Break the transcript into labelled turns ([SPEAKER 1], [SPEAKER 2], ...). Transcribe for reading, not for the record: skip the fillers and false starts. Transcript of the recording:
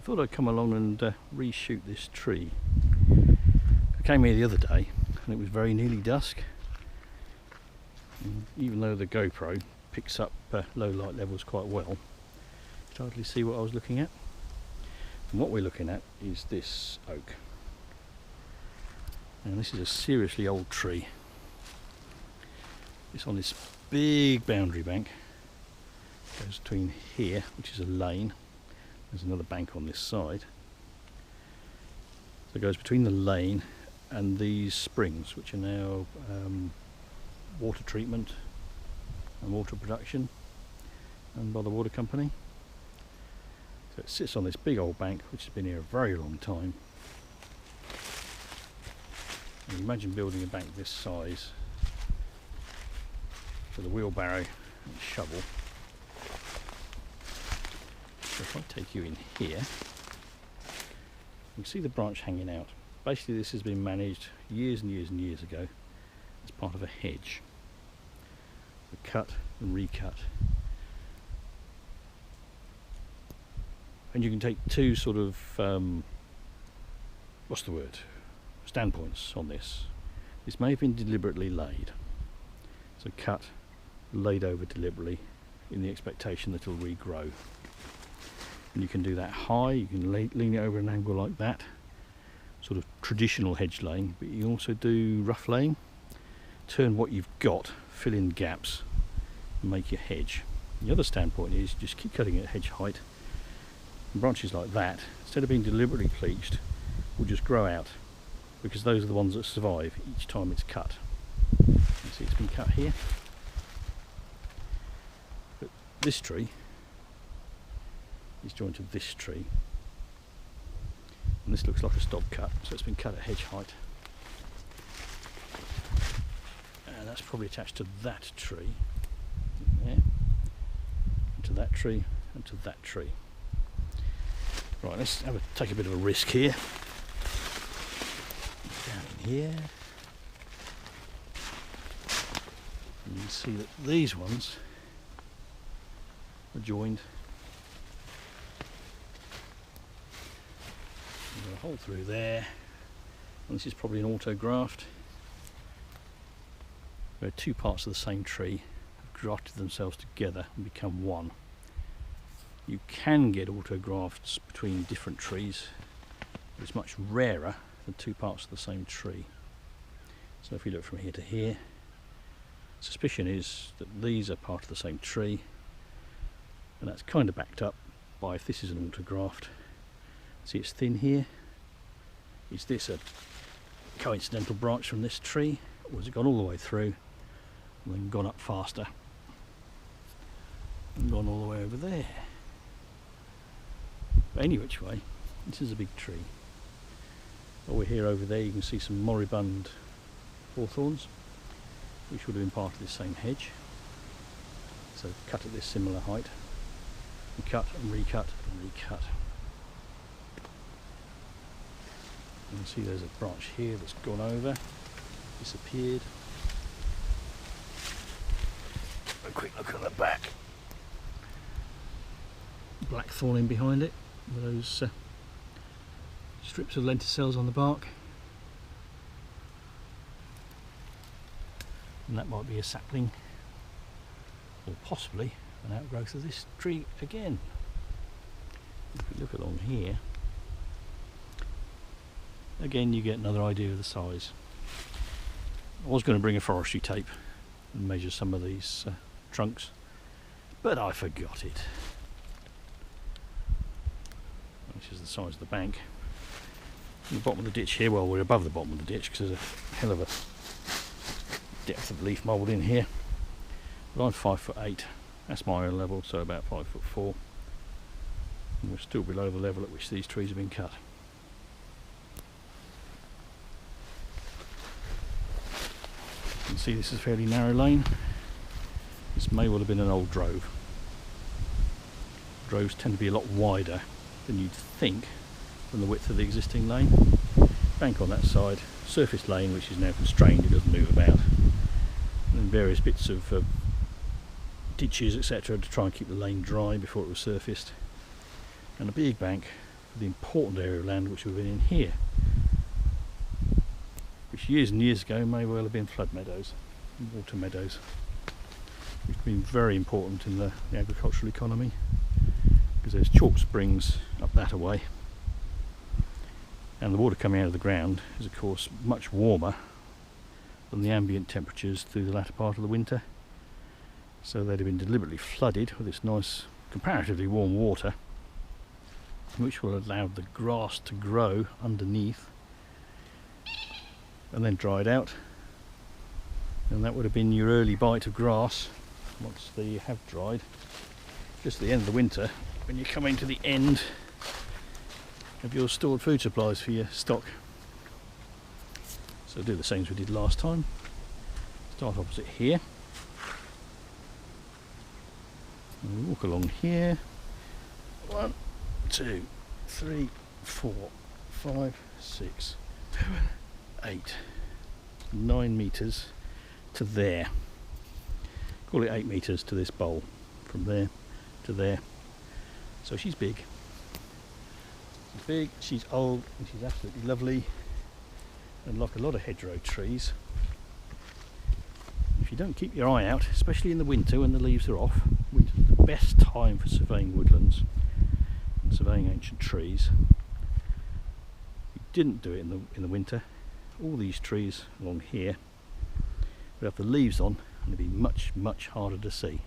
[SPEAKER 1] thought I'd come along and reshoot this tree. I came here the other day and it was very nearly dusk, and even though the GoPro picks up low light levels quite well, you could hardly see what I was looking at. And what we're looking at is this oak. And this is a seriously old tree. It's on this big boundary bank. It goes between here, which is a lane. There's another bank on this side. So it goes between the lane and these springs, which are now water treatment and water production, and by the water company. So it sits on this big old bank, which has been here a very long time. And imagine building a bank this size with a wheelbarrow and shovel. So if I take you in here, you can see the branch hanging out. Basically this has been managed years and years and years ago as part of a hedge. We cut and recut. And you can take two sort of, standpoints on this. This may have been deliberately laid. So cut, laid over deliberately in the expectation that it'll regrow. And you can do that high, you can lean it over an angle like that, sort of traditional hedge laying, but you can also do rough laying, turn what you've got, fill in gaps and make your hedge. The other standpoint is just keep cutting at hedge height, and branches like that, instead of being deliberately pleached, will just grow out, because those are the ones that survive each time it's cut. You see it's been cut here, but this tree is joined to this tree, and this looks like a stop cut, so it's been cut at hedge height, and that's probably attached to that tree there, and to that tree, and to that tree. Right, let's take a bit of a risk here. Down in here, and you can see that these ones are joined. A hole through there, and this is probably an auto graft where two parts of the same tree have grafted themselves together and become one. You can get auto grafts between different trees, but it's much rarer than two parts of the same tree. So if you look from here to here, suspicion is that these are part of the same tree, and that's kind of backed up by if this is an auto graft. See, it's thin here. Is this a coincidental branch from this tree, or has it gone all the way through and then gone up faster and gone all the way over there? But any which way, this is a big tree. Over here, over there, you can see some moribund hawthorns, which would have been part of this same hedge. So cut at this similar height, and cut and recut and recut. You can see there's a branch here that's gone over, disappeared. A quick look at the back. Black thorn in behind it, with those strips of lenticels on the bark. And that might be a sapling, or possibly an outgrowth of this tree again. If we look along here, again you get another idea of the size. I was going to bring a forestry tape and measure some of these trunks, but I forgot it. Which is the size of the bank. In the bottom of the ditch here, well, we're above the bottom of the ditch because there's a hell of a depth of leaf mould in here. But I'm 5'8", that's my own level, so about 5'4". And we're still below the level at which these trees have been cut. You can see this is a fairly narrow lane. This may well have been an old drove. Droves tend to be a lot wider than you'd think from the width of the existing lane. Bank on that side, surface lane which is now constrained, it doesn't move about, and then various bits of ditches etc. to try and keep the lane dry before it was surfaced, and a big bank for the important area of land which we've been in here, which years and years ago may well have been flood meadows, water meadows, which have been very important in the agricultural economy, because there's chalk springs up that away, and the water coming out of the ground is of course much warmer than the ambient temperatures through the latter part of the winter, so they'd have been deliberately flooded with this nice comparatively warm water, which will allow the grass to grow underneath and then dried out, and that would have been your early bite of grass once they have dried, just at the end of the winter when you're coming to the end of your stored food supplies for your stock. So do the same as we did last time. Start opposite here, and we walk along here. 1, 2, 3, 4, 5, 6, 7, 8, 9 metres to there. Call it 8 metres to this bowl, from there to there. So she's big. She's big, she's old, and she's absolutely lovely. And like a lot of hedgerow trees, if you don't keep your eye out, especially in the winter when the leaves are off, winter's the best time for surveying woodlands and surveying ancient trees. If you didn't do it in the winter, all these trees along here would have the leaves on and it'd be much harder to see.